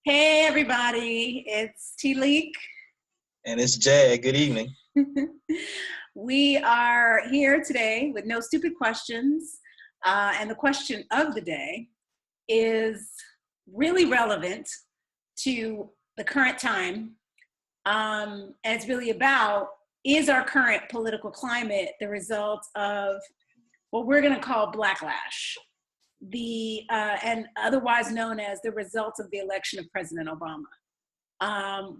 Hey everybody, it's TLeake. And it's Jag. Good evening. We are here today with no stupid questions. And the question of the day is really relevant to the current time. And it's really about, is our current political climate the result of what we're going to call Blacklash, and otherwise known as the results of the election of President Obama.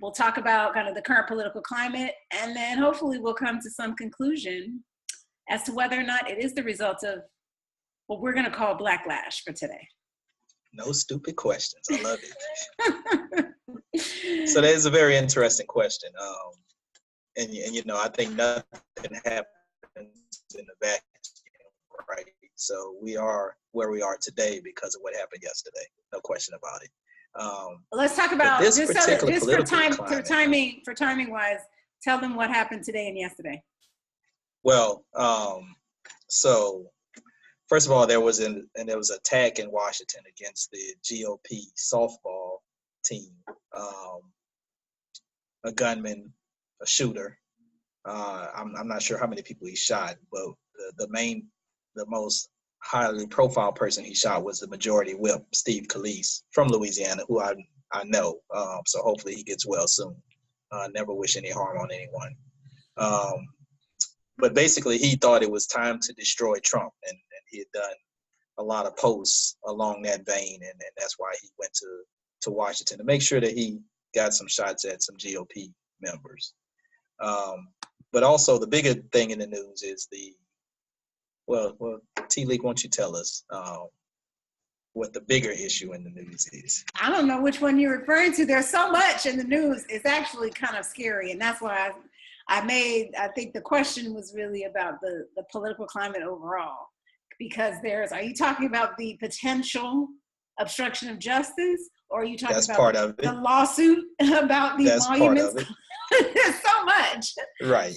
We'll talk about kind of the current political climate, and then hopefully we'll come to some conclusion as to whether or not it is the result of what we're going to call Blacklash for today. No stupid questions. I love it. So that is a very interesting question. And you know, I think nothing happens in the vacuum, right? So we are where we are today because of what happened yesterday. No question about it. Let's talk about this just particular for timing wise. Tell them what happened today and yesterday. Well, so first of all, there was an attack in Washington against the GOP softball team. A gunman, a shooter. I'm not sure how many people he shot, but the most highly profile person he shot was the majority whip, Steve Scalise from Louisiana, who I know. So hopefully he gets well soon. Never wish any harm on anyone. But basically he thought it was time to destroy Trump, and he had done a lot of posts along that vein, and that's why he went to Washington to make sure that he got some shots at some GOP members. But also the bigger thing in the news is well, TLeake, why don't you tell us what the bigger issue in the news is? I don't know which one you're referring to. There's so much in the news. It's actually kind of scary, and that's why I think the question was really about the political climate overall, because are you talking about the potential obstruction of justice, or are you talking That's about part of the lawsuit about the That's emoluments? Part of it. There's so much. Right.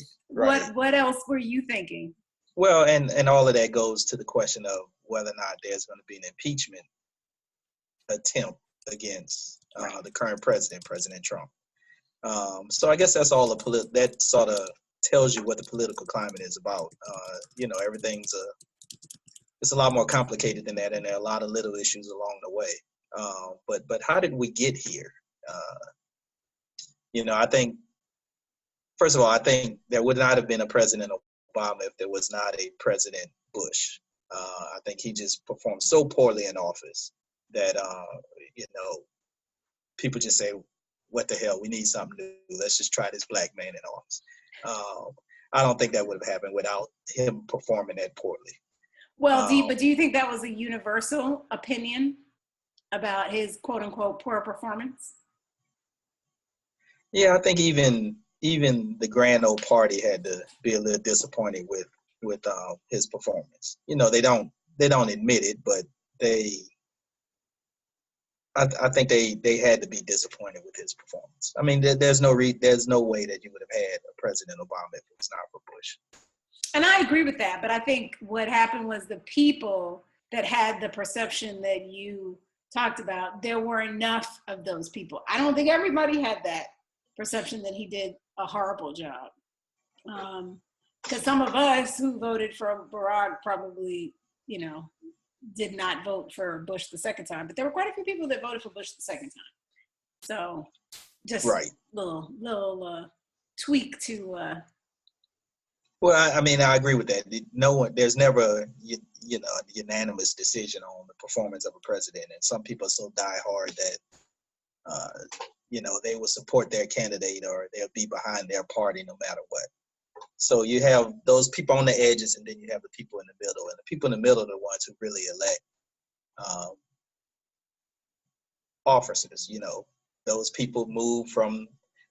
What else were you thinking? Well, and all of that goes to the question of whether or not there's going to be an impeachment attempt against the current president, President Trump. So I guess that's all that sort of tells you what the political climate is about. You know, it's a lot more complicated than that, and there are a lot of little issues along the way. But how did we get here? You know, I think, first of all, I think there would not have been a President Obama if there was not a President Bush. I think he just performed so poorly in office that, you know, people just say, what the hell, we need something new. Let's just try this black man in office. I don't think that would have happened without him performing that poorly. Well, do you think that was a universal opinion about his quote unquote poor performance? Yeah, I think even the grand old party had to be a little disappointed with his performance. You know, they don't admit it, but I think they had to be disappointed with his performance. I mean, there's no way that you would have had a President Obama if it was not for Bush. And I agree with that, but I think what happened was the people that had the perception that you talked about, there were enough of those people. I don't think everybody had that perception that he did a horrible job. Because some of us who voted for Barack probably, you know, did not vote for Bush the second time, but there were quite a few people that voted for Bush the second time. So just right. little tweak to. Well, I mean, I agree with that. There's never a unanimous decision on the performance of a president, and some people are so diehard that you know, they will support their candidate or they'll be behind their party no matter what. So you have those people on the edges, and then you have the people in the middle, and the people in the middle are the ones who really elect officers. You know, those people move from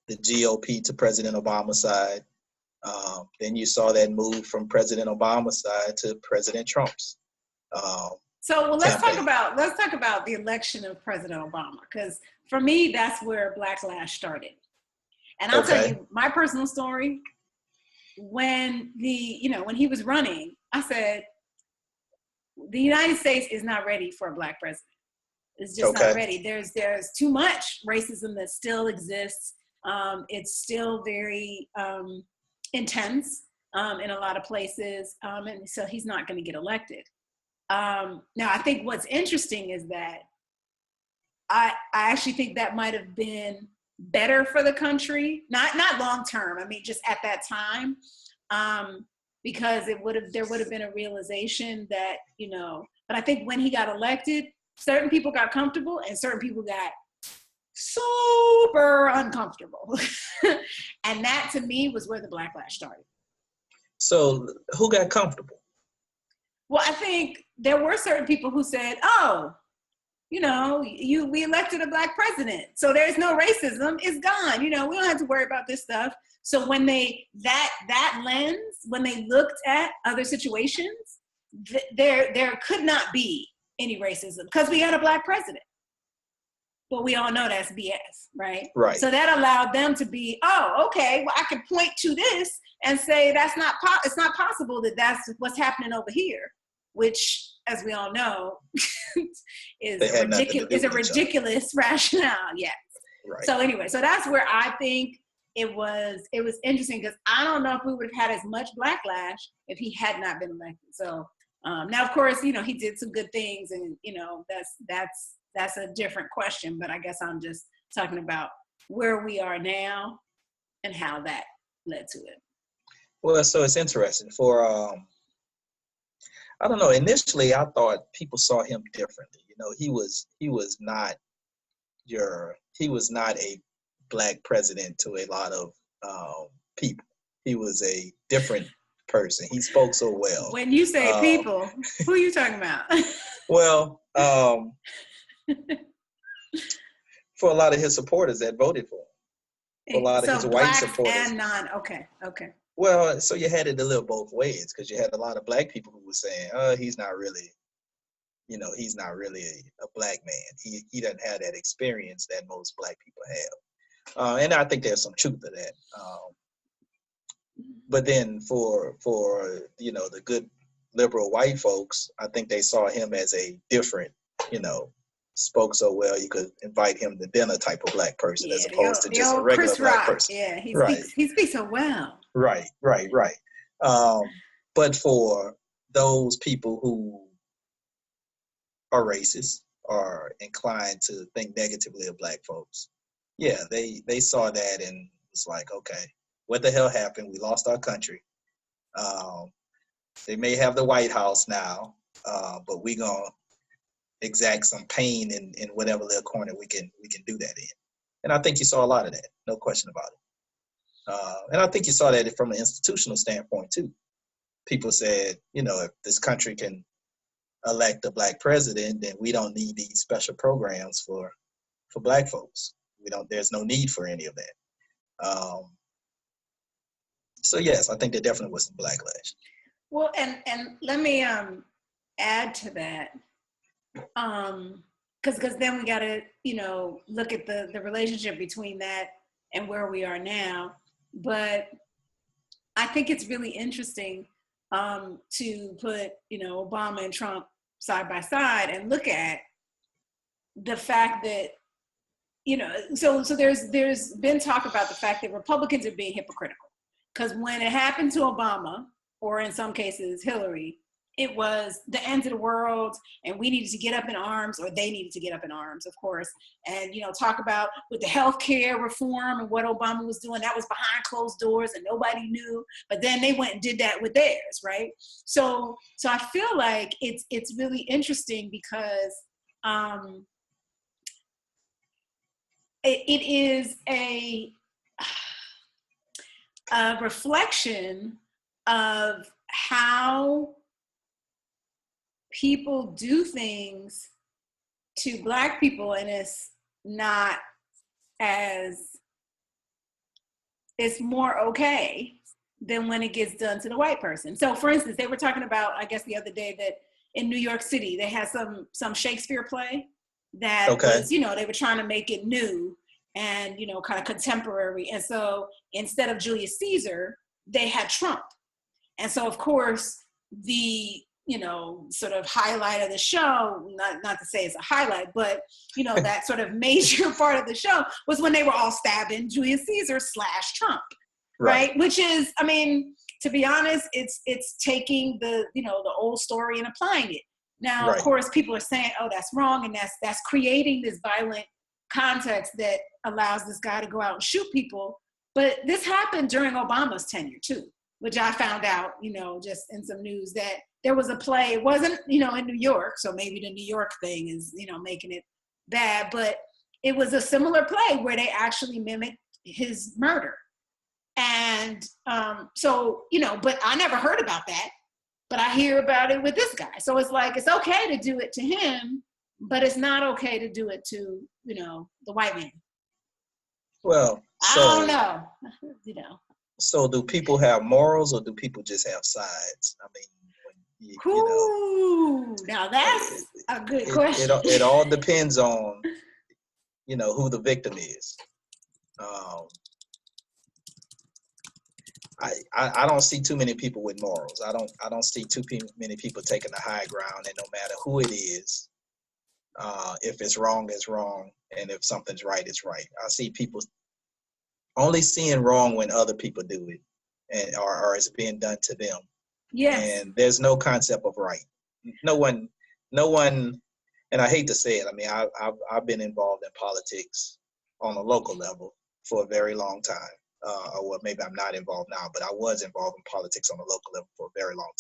the GOP to President Obama's side. Then you saw that move from President Obama's side to President Trump's. So let's talk about the election of President Obama, because for me that's where Blacklash started. And I'll tell you my personal story. When he was running, I said the United States is not ready for a black president. is just not ready. There's too much racism that still exists. It's still very intense in a lot of places, and so he's not going to get elected. Now, I think what's interesting is that I actually think that might have been better for the country, not long term. I mean, just at that time, because there would have been a realization that, you know. But I think when he got elected, certain people got comfortable and certain people got super uncomfortable, and that to me was where the backlash started. So who got comfortable? Well, I think there were certain people who said, "Oh, you know, we elected a Black president, so there's no racism. It's gone. You know, we don't have to worry about this stuff." So when that lens, when they looked at other situations, there could not be any racism because we had a Black president. But we all know that's BS, right? Right. So that allowed them to be, oh, okay, well, I can point to this and say it's not possible that that's what's happening over here, which, as we all know, is a ridiculous rationale. Yes. Right. So anyway, so that's where I think it was interesting, because I don't know if we would have had as much backlash if he had not been elected. So now, of course, you know, he did some good things, and you know, that's a different question. But I guess I'm just talking about where we are now and how that led to it. Well, so it's interesting. For I don't know. Initially, I thought people saw him differently. You know, he was not a Black president to a lot of people. He was a different person. He spoke so well. When you say people, who are you talking about? Well, for a lot of his supporters that voted for him, for a lot of his white supporters and non. Okay. Well, so you had it a little both ways, because you had a lot of Black people who were saying, "Oh, he's not really a Black man. He doesn't have that experience that most Black people have," and I think there's some truth to that. But then for you know, the good liberal white folks, I think they saw him as a different, you know, spoke so well you could invite him to dinner type of Black person, as opposed to just a regular Chris Black Rock. person. Yeah, he speaks so well. Right. But for those people who are racist or inclined to think negatively of Black folks, yeah, they saw that and was like, okay, what the hell happened? We lost our country. They may have the White House now, but we're gonna exact some pain in whatever little corner we can do that in. And I think you saw a lot of that, no question about it. And I think you saw that from an institutional standpoint too. People said, you know, if this country can elect a Black president, then we don't need these special programs for Black folks. There's no need for any of that. So yes, I think there definitely was some backlash. Well, and let me add to that, because then we got to, you know, look at the relationship between that and where we are now. But I think it's really interesting to put, you know, Obama and Trump side by side and look at the fact that, you know, so there's been talk about the fact that Republicans are being hypocritical, because when it happened to Obama, or in some cases Hillary, it was the end of the world, and we needed to get up in arms, or they needed to get up in arms, of course, and, you know, talk about with the healthcare reform and what Obama was doing, that was behind closed doors and nobody knew, but then they went and did that with theirs, right? So I feel like it's really interesting, because it is a reflection of how people do things to Black people, and it's more okay than when it gets done to the white person. So for instance, they were talking about, I guess the other day, that in New York City, they had some Shakespeare play that was, you know, they were trying to make it new and, you know, kind of contemporary. And so instead of Julius Caesar, they had Trump. And so, of course, the sort of highlight of the show, not to say it's a highlight, but, that sort of major part of the show was when they were all stabbing Julius Caesar / Trump, right? Which is, I mean, to be honest, it's taking the old story and applying it. Now, of course, people are saying, oh, that's wrong. And that's creating this violent context that allows this guy to go out and shoot people. But this happened during Obama's tenure too, which I found out, just in some news, that there was a play. It wasn't, in New York. So maybe the New York thing is, making it bad, but it was a similar play where they actually mimicked his murder. And so, but I never heard about that, but I hear about it with this guy. So it's like, it's okay to do it to him, but it's not okay to do it to, the white man. Well, so, I don't know, So do people have morals or do people just have sides? I mean, now that's a good question. It all depends on, who the victim is. I don't see too many people with morals. I don't see too many people taking the high ground, and no matter who it is, if it's wrong, it's wrong, and if something's right, it's right. I see people only seeing wrong when other people do it, and or it's being done to them. Yes. And there's no concept of right. No one, and I hate to say it. I mean, I've been involved in politics on a local level for a very long time. Or well, maybe I'm not involved now, but I was involved in politics on a local level for a very long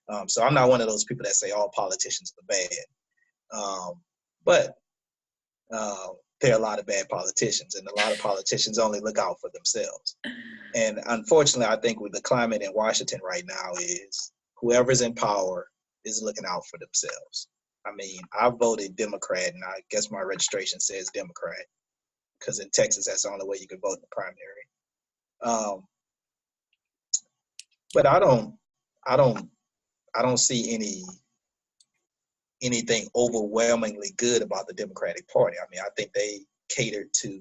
time. So I'm not one of those people that say all politicians are bad. But there are a lot of bad politicians, and a lot of politicians only look out for themselves. And unfortunately, I think with the climate in Washington right now is whoever's in power is looking out for themselves. I mean, I voted Democrat, and I guess my registration says Democrat, because in Texas, that's the only way you can vote in the primary. But I don't see anything overwhelmingly good about the Democratic Party. I mean, I think they cater to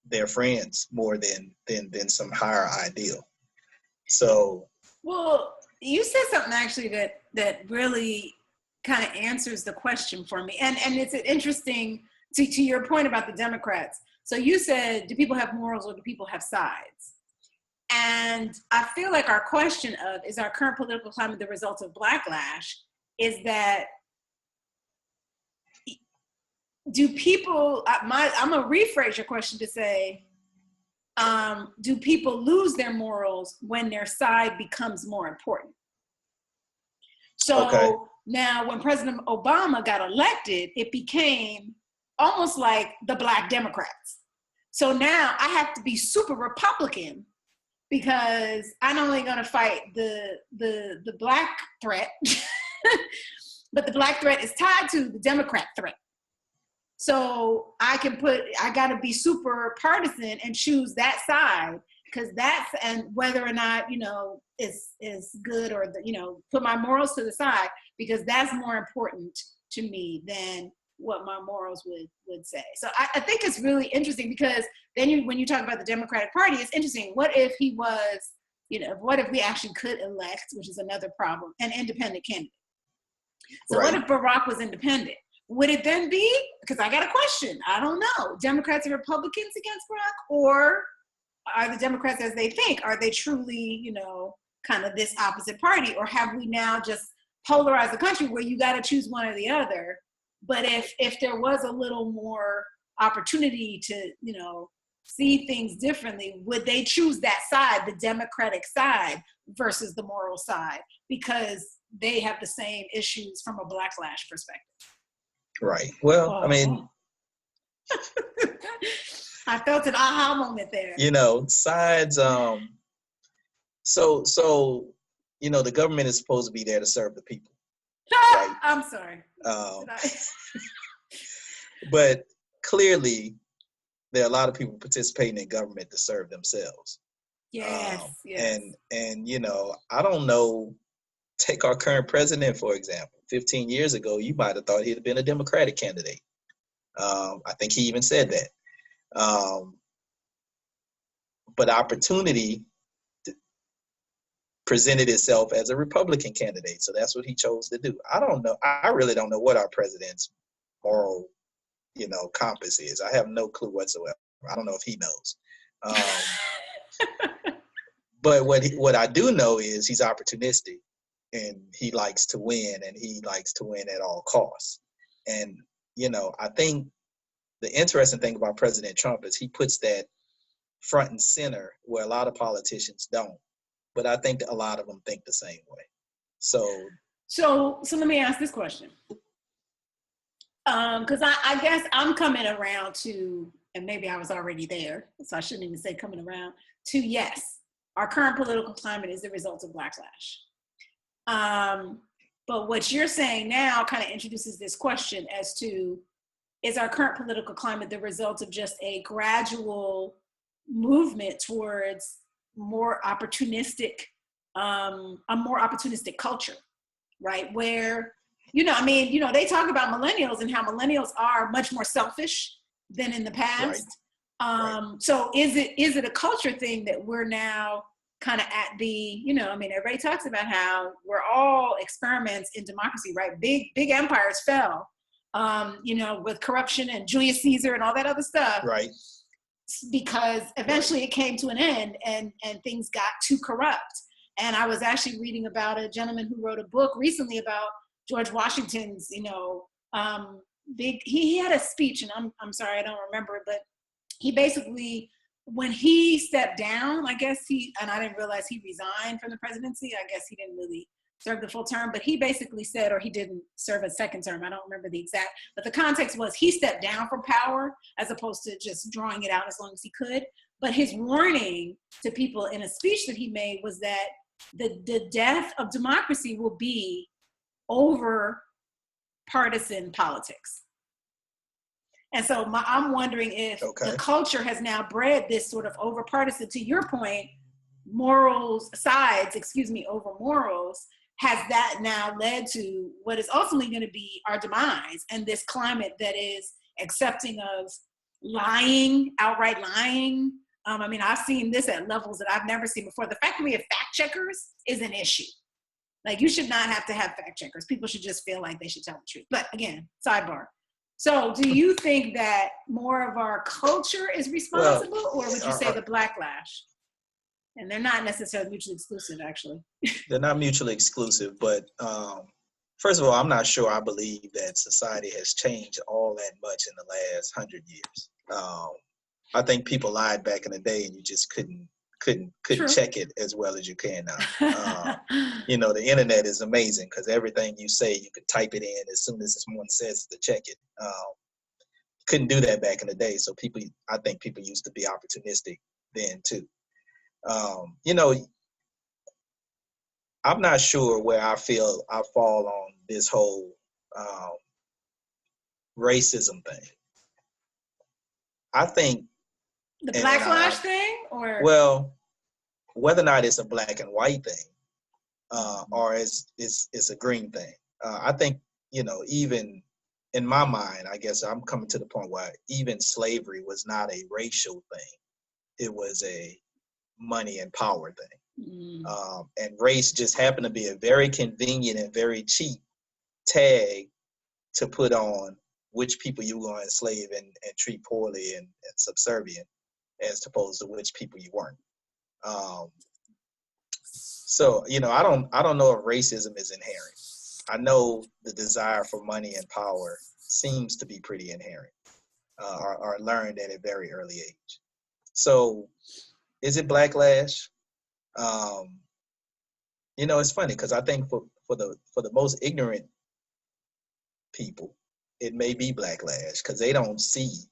their friends more than some higher ideal. So, well, you said something actually that really kind of answers the question for me, and it's interesting to your point about the Democrats. So you said, do people have morals or do people have sides? And I feel like our question of, is our current political climate the result of Blacklash, is that do people, I'm going to rephrase your question to say, do people lose their morals when their side becomes more important? So now when President Obama got elected, it became almost like the Black Democrats. So now I have to be super Republican because I'm only going to fight the Black threat, but the Black threat is tied to the Democrat threat. So I got to be super partisan and choose that side, because and whether or not, is good, or put my morals to the side, because that's more important to me than what my morals would say. So I think it's really interesting, because then when you talk about the Democratic Party, it's interesting. What if he was, what if we actually could elect, which is another problem, an independent candidate? So What if Barack was independent? Would it then be, because I got a question, I don't know, Democrats and Republicans against Barack, or are the Democrats as they think? Are they truly, kind of this opposite party? Or have we now just polarized the country where you got to choose one or the other? But if there was a little more opportunity to, see things differently, would they choose that side, the Democratic side versus the moral side, because they have the same issues from a Blacklash perspective? Right. Well, I mean, I felt an aha moment there. Sides. So the government is supposed to be there to serve the people. Right? I'm sorry. But clearly, there are a lot of people participating in government to serve themselves. Yes. And I don't know. Take our current president, for example. 15 years ago, you might have thought he'd have been a Democratic candidate. I think he even said that. But opportunity presented itself as a Republican candidate. So that's what he chose to do. I don't know. I really don't know what our president's moral, compass is. I have no clue whatsoever. I don't know if he knows. But what I do know is he's opportunistic, and he likes to win, and he likes to win at all costs. And, I think the interesting thing about President Trump is he puts that front and center where a lot of politicians don't. But I think a lot of them think the same way. So let me ask this question. Because I guess I'm coming around to, and maybe I was already there, so I shouldn't even say coming around, to yes, our current political climate is the result of Blacklash. But what you're saying now kind of introduces this question as to, is our current political climate the result of just a gradual movement towards a more opportunistic culture, right? Where, they talk about millennials and how millennials are much more selfish than in the past. Right. So is it a culture thing that we're now kind of at the, everybody talks about how we're all experiments in democracy, right? Big empires fell, with corruption and Julius Caesar and all that other stuff. Right. Because eventually it came to an end and things got too corrupt. And I was actually reading about a gentleman who wrote a book recently about George Washington's, he had a speech, and I'm sorry, I don't remember it, but he basically, when he stepped down, I didn't realize he resigned from the presidency. I guess he didn't really serve the full term, but he basically said, or he didn't serve a second term. I don't remember the exact, but the context was he stepped down from power as opposed to just drawing it out as long as he could. But his warning to people in a speech that he made was that the death of democracy will be over partisan politics. And so I'm wondering if the culture has now bred this sort of over partisan, to your point, over morals. Has that now led to what is ultimately going to be our demise, and this climate that is accepting of lying, outright lying? I've seen this at levels that I've never seen before. The fact that we have fact checkers is an issue. Like, you should not have to have fact checkers. People should just feel like they should tell the truth. But again, sidebar. So do you think that more of our culture is responsible, or would you say the Blacklash? And they're not necessarily mutually exclusive, actually. They're not mutually exclusive, but first of all, I'm not sure I believe that society has changed all that much in the last 100 years. I think people lied back in the day, and you just couldn't check it as well as you can now. The internet is amazing because everything you say, you could type it in as soon as someone says to check it. Couldn't do that back in the day, so I think people used to be opportunistic then too. I'm not sure where I feel I fall on this whole racism thing. I think the Blacklash thing, or whether or not it's a black and white thing, or it's a green thing. I think even in my mind, I guess I'm coming to the point where even slavery was not a racial thing; it was a money and power thing. And race just happened to be a very convenient and very cheap tag to put on which people you were going to enslave and treat poorly and subservient, as opposed to which people you weren't. So I don't know if racism is inherent. I know the desire for money and power seems to be pretty inherent, or learned at a very early age. So is it Blacklash? It's funny because I think for the most ignorant people, it may be Blacklash because they don't see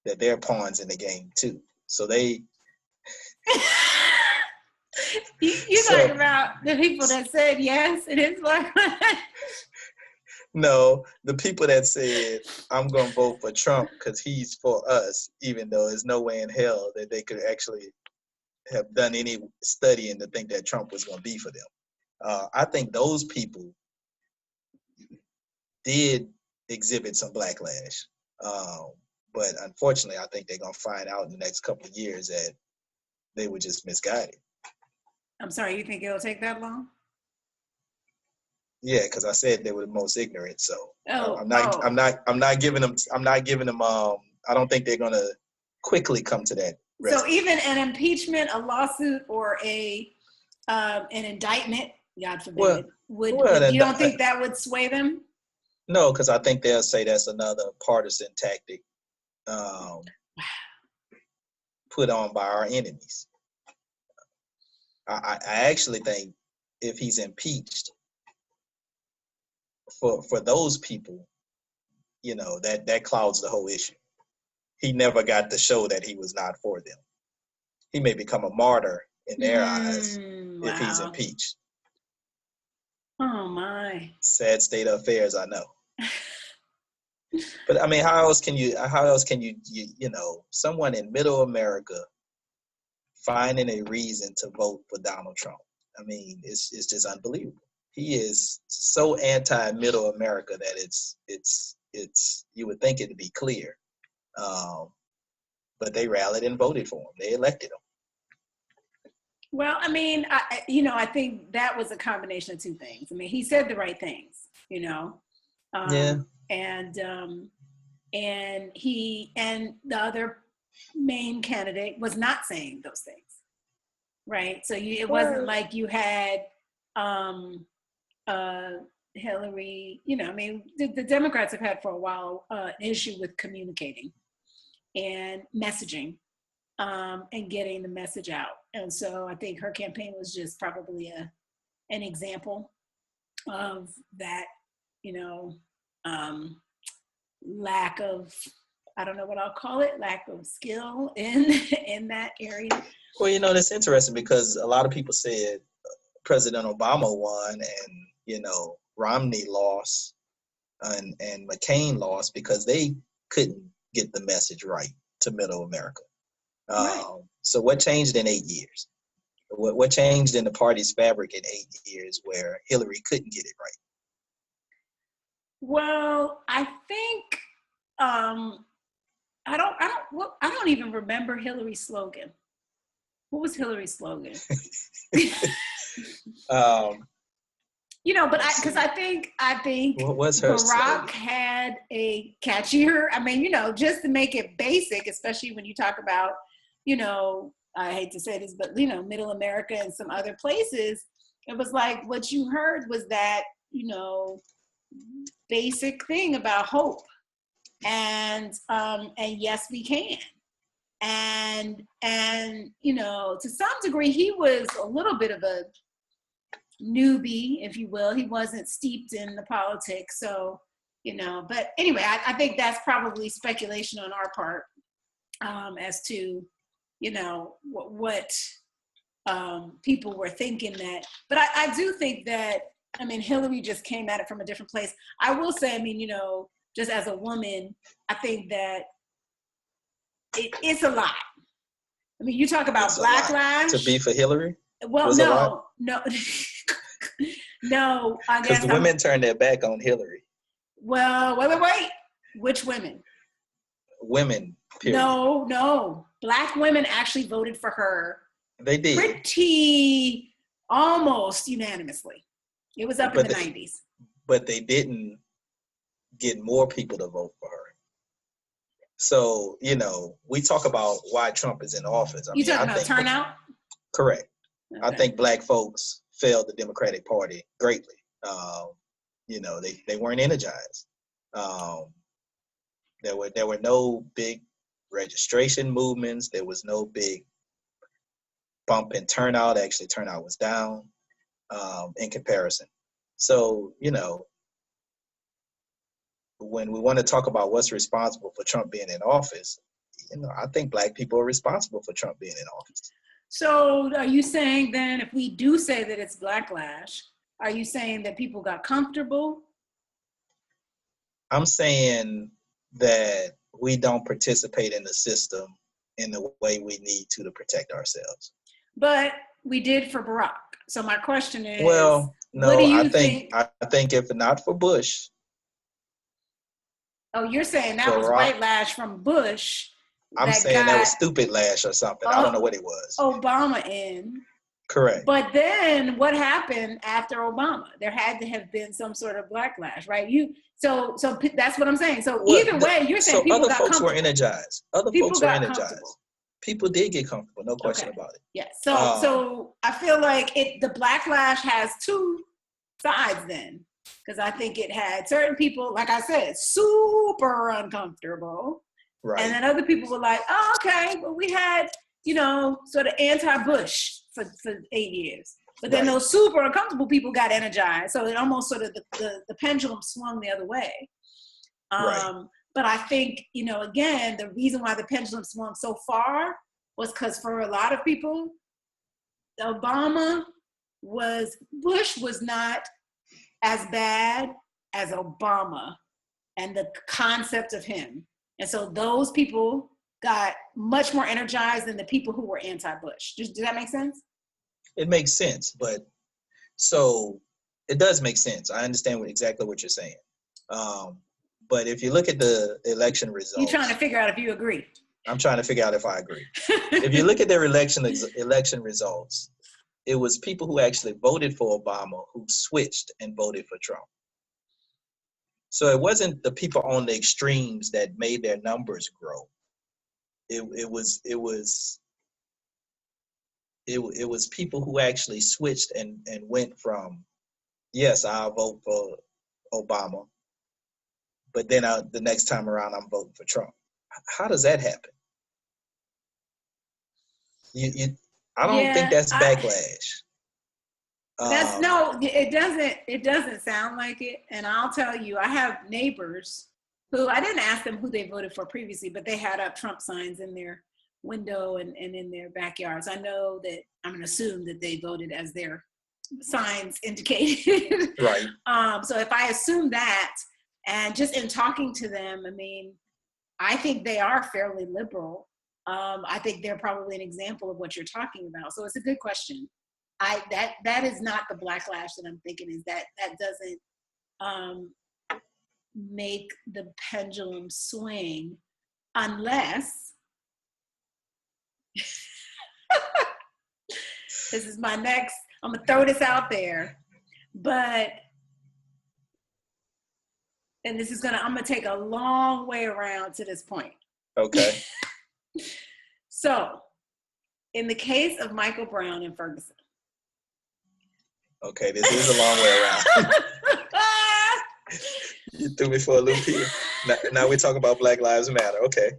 that they're pawns in the game too. So they. you talking about the people that said yes, it is Blacklash? No, the people that said, I'm going to vote for Trump because he's for us, even though there's no way in hell that they could actually have done any studying to think that Trump was going to be for them. I think those people did exhibit some Blacklash. But unfortunately, I think they're going to find out in the next couple of years that they were just misguided. I'm sorry, you think it'll take that long? Yeah, because I said they were the most ignorant. So Oh, I'm not. oh. I'm not giving them. I'm not giving them. I don't think they're gonna quickly come to that So resolution. even an impeachment, a lawsuit, or an indictment, God Well, forbid, well, would you don't think that would sway them? no, because I think they'll say that's another partisan tactic um, put on by our enemies. I actually think if he's impeached for those people, that clouds the whole issue. He never got to show that he was not for them. He may become a martyr in their eyes if he's Wow. impeached. Oh my. Sad state of affairs, I know. But I mean, how else can someone in middle America finding a reason to vote for Donald Trump? I mean, it's just unbelievable. He is so anti-middle America that it's you would think it'd be clear. But they rallied and voted for him. They elected him. Well, I mean, I think that was a combination of two things. I mean, he said the right things, Yeah. um, and and the other main candidate was not saying those things, right? So it wasn't like you had uh, Hillary. I mean, the Democrats have had for a while an issue with communicating and messaging, and getting the message out. And so I think her campaign was just probably an example of that, lack of, I don't know what I'll call it, lack of skill in that area. Well, that's interesting because a lot of people said President Obama won and, Romney lost and McCain lost because they couldn't get the message right to middle America. Right. So what changed in 8 years? What changed in the party's fabric in 8 years where Hillary couldn't get it right? Well, I think I don't even remember Hillary's slogan. What was Hillary's slogan? But I think what was her Barack slogan? had a catchier. I mean, just to make it basic, especially when you talk about, I hate to say this, but middle America and some other places, it was like what you heard was that, basic thing about hope and yes, we can. And to some degree, he was a little bit of a newbie, if you will. He wasn't steeped in the politics, so but anyway, I think that's probably speculation on our part, as to what people were thinking that. But I do think that, I mean, Hillary just came at it from a different place. I will say, I mean, just as a woman, I think that it's a lot. I mean, you talk about Blacklash. To be for Hillary? Well, no. No, I guess. Because the women turned their back on Hillary. Well, wait. Which women? Women, period. No. Black women actually voted for her. They did. Pretty almost unanimously. It was up in the 90s. But they didn't get more people to vote for her. So, we talk about why Trump is in office. You talking about turnout? Correct. Okay. I think black folks failed the Democratic Party greatly. They weren't energized. There were no big registration movements. There was no big bump in turnout. Actually, turnout was down in comparison. So, when we want to talk about what's responsible for Trump being in office, I think black people are responsible for Trump being in office. So are you saying then, if we do say that it's Blacklash, are you saying that people got comfortable? I'm saying that we don't participate in the system in the way we need to protect ourselves. But we did for Barack. So my question is, well, no, what do you think? I think if not for Bush. Oh, you're saying that was white lash from Bush. I'm saying that was stupid lash or something. I don't know what it was. Obama in. Correct. But then what happened after Obama? There had to have been some sort of backlash, right? So that's what I'm saying. So either way, you're saying people other got folks were comfortable. energized. Other People folks were got energized. comfortable. People did get comfortable, no question about it. Yeah. So I feel like the Blacklash has two sides then, because I think it had certain people, like I said, super uncomfortable, right? And then other people were like, "Oh, okay, well, we had sort of anti-Bush for 8 years." But then those super uncomfortable people got energized. So it almost sort of the pendulum swung the other way. But I think, again, the reason why the pendulum swung so far was because for a lot of people, Bush was not as bad as Obama and the concept of him. And so those people got much more energized than the people who were anti-Bush. Does that make sense? It makes sense, but so it does make sense. I understand exactly what you're saying. But if you look at the election results, you're trying to figure out if you agree. I'm trying to figure out if I agree. If you look at their election results, it was people who actually voted for Obama who switched and voted for Trump. So it wasn't the people on the extremes that made their numbers grow. It was people who actually switched and went from, yes, I'll vote for Obama, but then the next time around I'm voting for Trump. How does that happen? I don't think that's backlash. It doesn't sound like it. And I'll tell you, I have neighbors who, I didn't ask them who they voted for previously, but they had up Trump signs in their window and in their backyards. I know that, I'm going to assume that they voted as their signs indicated. Right. So if I assume that, and just in talking to them, I mean, I think they are fairly liberal. I think they're probably an example of what you're talking about. So it's a good question. That is not the backlash that I'm thinking, is that doesn't make the pendulum swing unless this is my next, I'm gonna throw this out there, and I'm gonna take a long way around to this point. Okay. So in the case of Michael Brown and Ferguson. Okay, this is a long way around. You threw me for a loop here. Now we're talking about Black Lives Matter. Okay.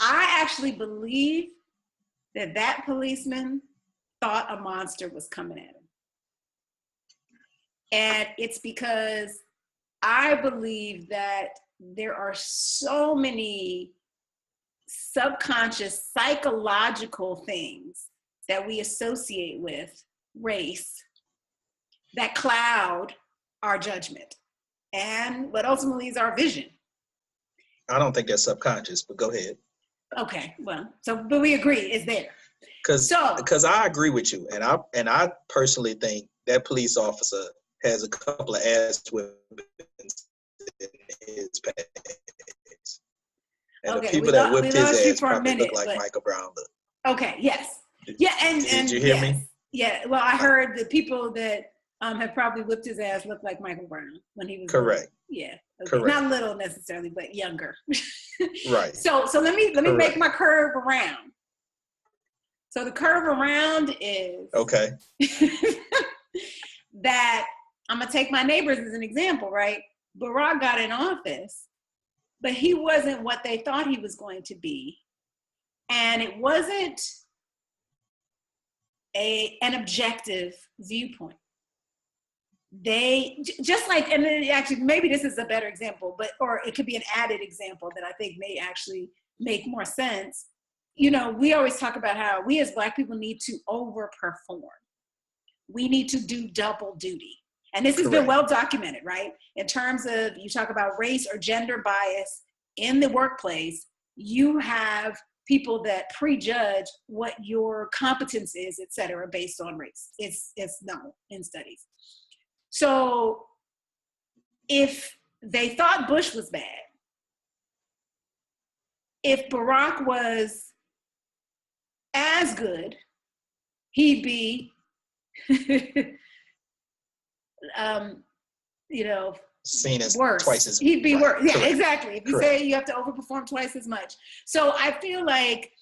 I actually believe that policeman thought a monster was coming at him. And it's because I believe that there are so many subconscious psychological things that we associate with race that cloud our judgment and what ultimately is our vision. I don't think that's subconscious, but go ahead. Okay, well, but we agree it's there. Because I agree with you, and I personally think that police officer has a couple of ass whippings in his past. And the people that whipped his ass probably look like Michael Brown look. Okay, yes. Did you hear me? Yeah, well, I heard the people that have probably whipped his ass look like Michael Brown when he was correct. Little. Yeah, okay. Correct. Not little necessarily, but younger. Right. So let me make my curve around. So the curve around is okay. that I'm gonna take my neighbors as an example, right? Barack got in office, but he wasn't what they thought he was going to be, and it wasn't an objective viewpoint. They just like, and then actually maybe this is a better example, or it could be an added example that I think may actually make more sense. We always talk about how we as Black people need to overperform. We need to do double duty. And this has been well documented, right? In terms of, you talk about race or gender bias in the workplace, you have people that prejudge what your competence is, et cetera, based on race. It's known in studies. So if they thought Bush was bad, if Barack was as good, he'd be, seen as worse. twice as He'd be right. worse. Yeah, Correct. exactly. If you Correct. say you have to overperform twice as much. So I feel like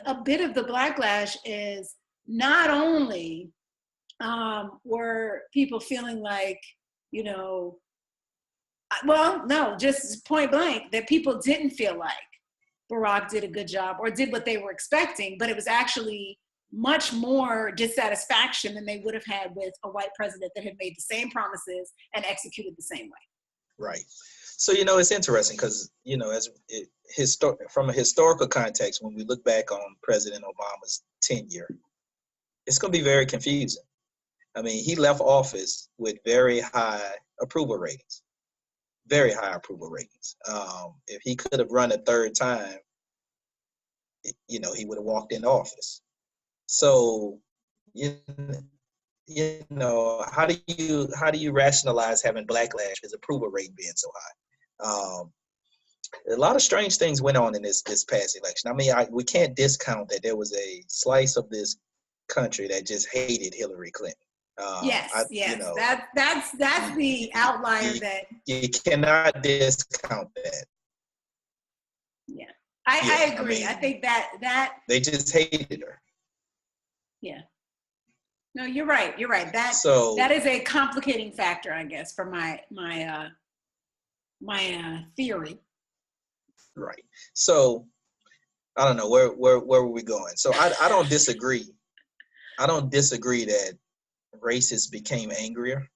a bit of the backlash is not only were people feeling like, well, no, just point blank, that people didn't feel like Barack did a good job or did what they were expecting, but it was actually much more dissatisfaction than they would have had with a white president that had made the same promises and executed the same way. Right. So, it's interesting because, from a historical context, when we look back on President Obama's tenure, it's going to be very confusing. I mean, he left office with very high approval ratings. Very high approval ratings. If he could have run a third time, he would have walked into office. So, how do you rationalize having Blacklash, his approval rate being so high? A lot of strange things went on in this past election. I mean, we can't discount that there was a slice of this country that just hated Hillary Clinton. Yes. That's the outlier that you cannot discount that. Yeah, I agree. I think that they just hated her. Yeah. No, you're right. That is a complicating factor, I guess, for my theory. Right. So I don't know where were we going. So I don't disagree. I don't disagree that racists became angrier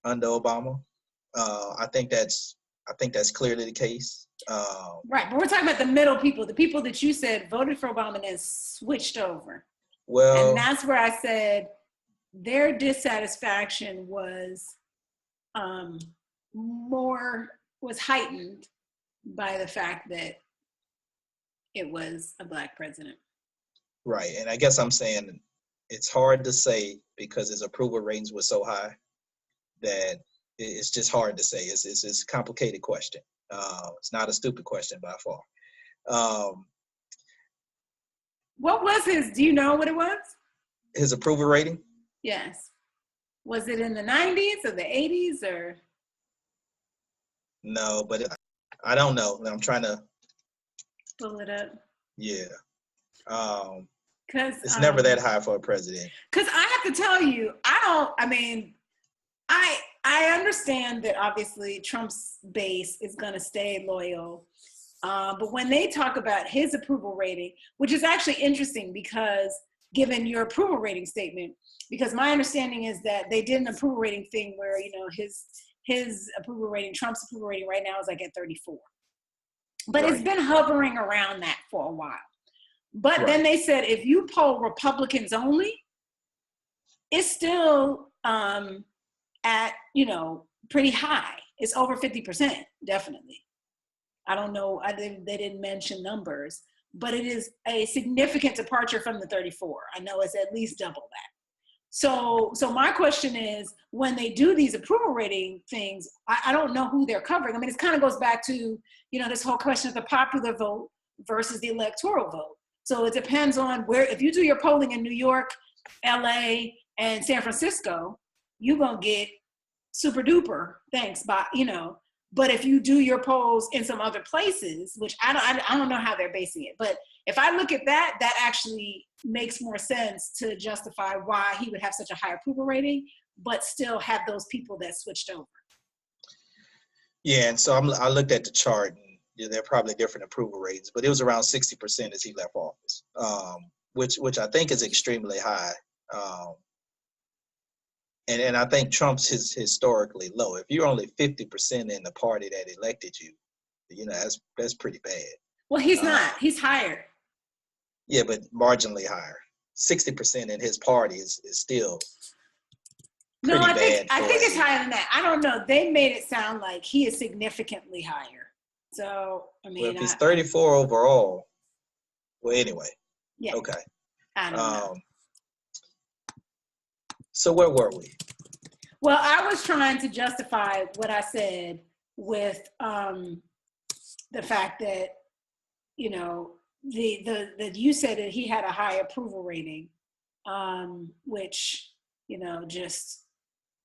under Obama. I think that's clearly the case. Right, but we're talking about the middle people, the people that you said voted for Obama and then switched over. Well, and that's where I said their dissatisfaction was heightened by the fact that it was a Black president. Right, and I guess I'm saying it's hard to say because his approval ratings were so high that it's just hard to say. It's a complicated question. It's not a stupid question by far. What was his? Do you know what it was? His approval rating? Yes. Was it in the 90s or the 80s or? No, but I don't know. I'm trying to pull it up. Yeah. Because it's never that high for a president. Because I have to tell you, I understand that obviously Trump's base is going to stay loyal. But when they talk about his approval rating, which is actually interesting because given your approval rating statement, because my understanding is that they did an approval rating thing where, his approval rating, Trump's approval rating right now is like at 34. But It's been hovering around that for a while. But then they said, if you poll Republicans only, it's still at, pretty high. It's over 50%, definitely. I don't know, they didn't mention numbers, but it is a significant departure from the 34. I know it's at least double that. So my question is, when they do these approval rating things, I don't know who they're covering. I mean, it kind of goes back to, this whole question of the popular vote versus the electoral vote. So it depends on where, if you do your polling in New York, LA, and San Francisco, you're going to get super duper thanks, but if you do your polls in some other places, which I don't know how they're basing it, but if I look at that actually makes more sense to justify why he would have such a high approval rating, but still have those people that switched over. Yeah, and so I looked at the chart, and they're probably different approval ratings, but it was around 60% as he left office, which I think is extremely high. And I think Trump's is historically low. If you're only 50% in the party that elected you, that's pretty bad. Well, he's not. He's higher. Yeah, but marginally higher. 60% in his party is still pretty bad. I think it's higher than that. I don't know. They made it sound like he is significantly higher. So, well, if he's 34 overall, well, anyway. Yeah. Okay. I don't know. So where were we? Well, I was trying to justify what I said with the fact that, that you said that he had a high approval rating. which, just,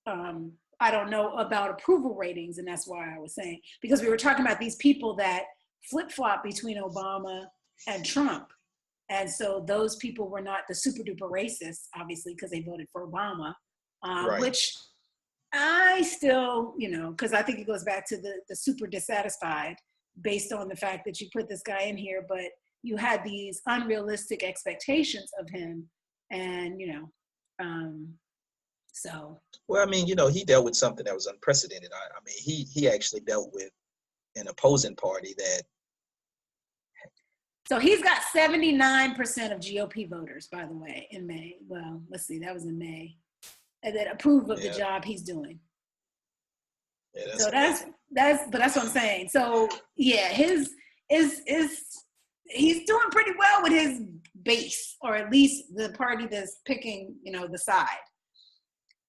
I don't know about approval ratings. And that's why I was saying, because we were talking about these people that flip-flop between Obama and Trump. And so those people were not the super duper racists, obviously, because they voted for Obama, Right. which I still, because I think it goes back to the super dissatisfied based on the fact that you put this guy in here, but you had these unrealistic expectations of him. And, so. Well, I mean, he dealt with something that was unprecedented. I mean, he actually dealt with an opposing party that. So he's got 79% of GOP voters, by the way, in May. Well, let's see, that was in May. And that approve of the job he's doing. Yeah, that's what I'm saying. So yeah, his he's doing pretty well with his base, or at least the party that's picking, the side.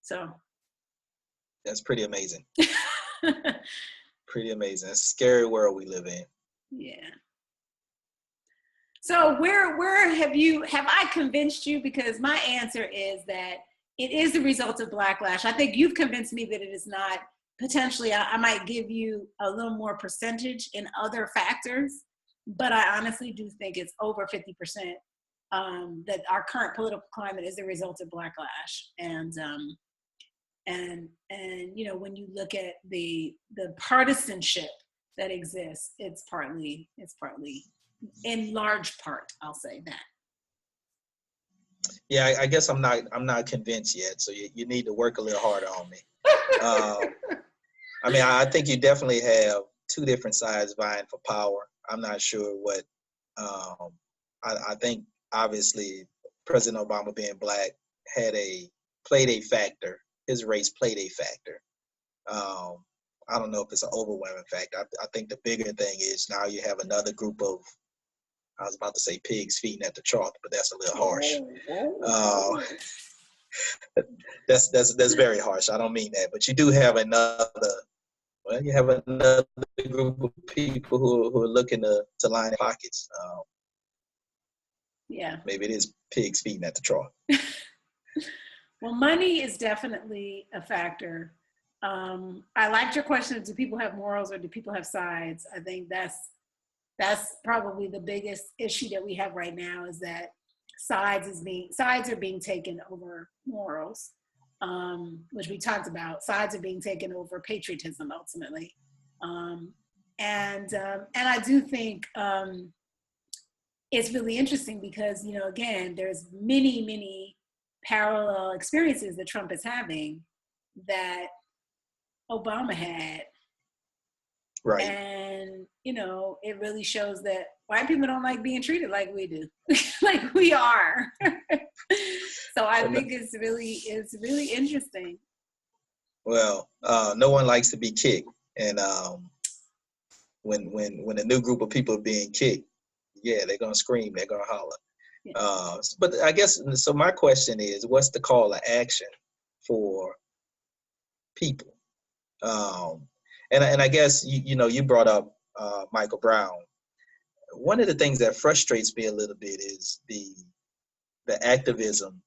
So that's pretty amazing. Pretty amazing. It's a scary world we live in. Yeah. So where have I convinced you? Because my answer is that it is the result of Blacklash. I think you've convinced me that it is not. Potentially, I might give you a little more percentage in other factors, but I honestly do think it's over 50% that our current political climate is the result of Blacklash. And when you look at the partisanship that exists, it's partly in large part, I'll say that. Yeah, I guess I'm not convinced yet. So you need to work a little harder on me. I mean, I think you definitely have two different sides vying for power. I'm not sure what. I think obviously President Obama being black played a factor. His race played a factor. I don't know if it's an overwhelming factor. I think the bigger thing is now you have another group of, I was about to say pigs feeding at the trough, but that's a little harsh. That's very harsh. I don't mean that, but you do have another group of people who are looking to line their pockets. Yeah. Maybe it is pigs feeding at the trough. Well, money is definitely a factor. I liked your question: do people have morals or do people have sides? I think that's probably the biggest issue that we have right now, is that sides are being taken over morals, which we talked about. Sides are being taken over patriotism ultimately, and I do think it's really interesting because again, there's many parallel experiences that Trump is having that Obama had. Right. And, it really shows that white people don't like being treated like we do, like we are. So I think it's really interesting. Well, no one likes to be kicked. And when a new group of people are being kicked, yeah, they're going to scream, they're going to holler. Yeah. But I guess, so my question is, what's the call to action for people? And I guess, you brought up Michael Brown. One of the things that frustrates me a little bit is the activism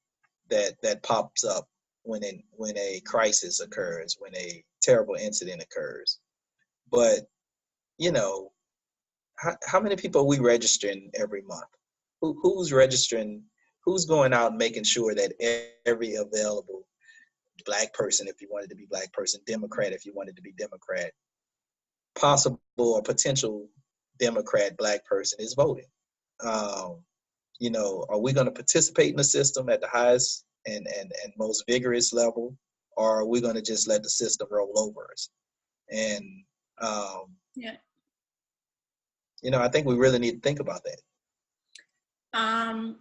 that pops up when a crisis occurs, when a terrible incident occurs. But, how many people are we registering every month? Who's registering? Who's going out and making sure that every available Black person, if you wanted to be Black person, Democrat, if you wanted to be Democrat, possible or potential Democrat Black person is voting? Are we going to participate in the system at the highest and most vigorous level, or are we going to just let the system roll over us? And yeah. I think we really need to think about that.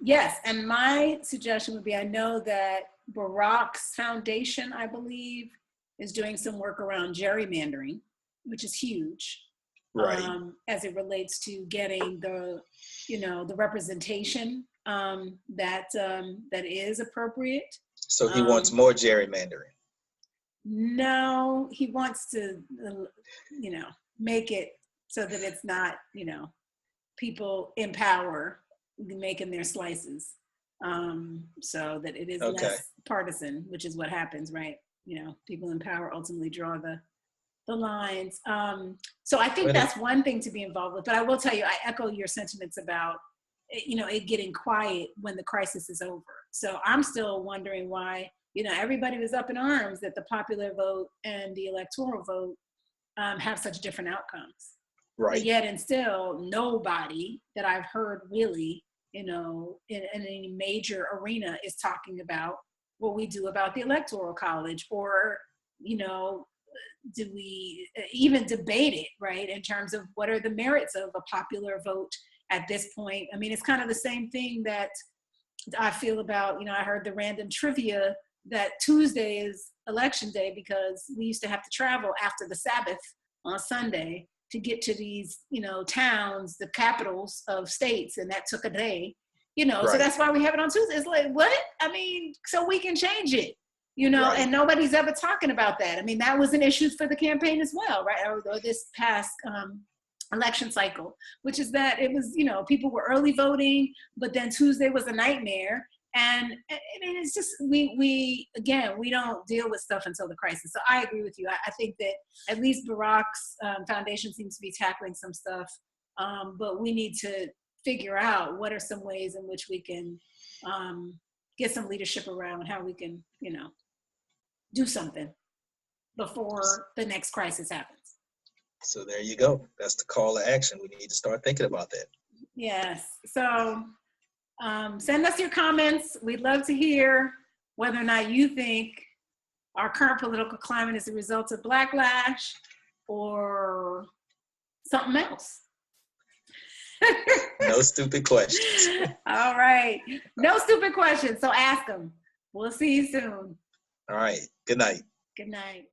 Yes, and my suggestion would be, I know that Barack's foundation, I believe, is doing some work around gerrymandering, which is huge, right? As it relates to getting the representation that is appropriate. So he wants more gerrymandering. No, he wants to, make it so that it's not, people in power making their slices. so that it is Okay. less partisan, which is what happens, right? You know, people in power ultimately draw the lines. So I think that's one thing to be involved with. But I will tell you, I echo your sentiments about, you know, it getting quiet when the crisis is over. So I'm still wondering why, you know, everybody was up in arms that the popular vote and the electoral vote have such different outcomes. Right. But yet and still, nobody that I've heard really, you know, in any major arena is talking about what we do about the electoral college, or, you know, do we even debate it, right, in terms of what are the merits of a popular vote at this point. I mean, it's kind of the same thing that I feel about, you know, I heard the random trivia that Tuesday is election day because we used to have to travel after the Sabbath on Sunday to get to these, you know, towns, the capitals of states, and that took a day, you know, Right. So that's why we have it on Tuesday. It's like, what? I mean, so we can change it, you know, Right. And nobody's ever talking about that. I mean, that was an issue for the campaign as well, right? Or this past election cycle, which is that it was, you know, people were early voting, but then Tuesday was a nightmare. And I mean, it's just, we again, we don't deal with stuff until the crisis. So I agree with you. I think that at least Barack's foundation seems to be tackling some stuff, but we need to figure out what are some ways in which we can get some leadership around how we can, you know, do something before the next crisis happens. So there you go. That's the call to action. We need to start thinking about that. Yes. So send us your comments. We'd love to hear whether or not you think our current political climate is a result of Blacklash or something else. No stupid questions. All right. No stupid questions. So ask them. We'll see you soon. All right. Good night. Good night.